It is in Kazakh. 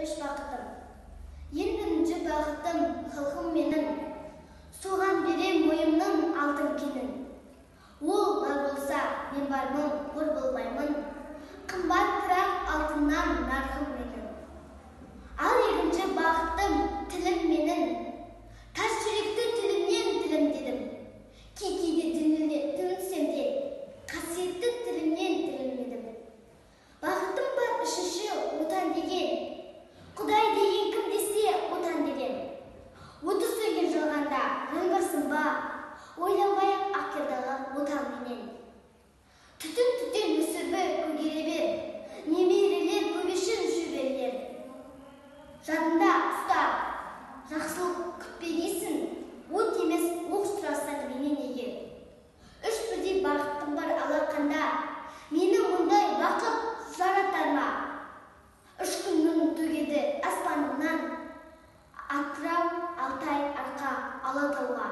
үш бақытым. Ең бірінші бақытым халқым менің, соған берем ойымның алтын кенін. Ол бар болса, мен бармын, қор болмаймын, қымбат бірақ алтыннан нарқым менің. Ал екінші бақытым тілім менің, тас жүректі тілімнен тілім дедім. Кейде тілінсем де, қасиетті тілімнен тілімедім. Бақытым бар үшінші отан деген, Құдай деген кім десе отан деген. Оты сөнген жалғанда жаңбырсың ба, ойланбай ақердағы отан менен. Түтін өсірбі көгере бер, немерелер көбешін жіберер. Жадында ұста, жақсылық күтпе дейсің, от емес оқ сұрасаң менен егер. Үш бірдей бақыттым бар алақанда, мені мұндай бақыт жаратар ма? Үш күннің төгеді аспанымнан, атырау Алтай арқа Алатауға.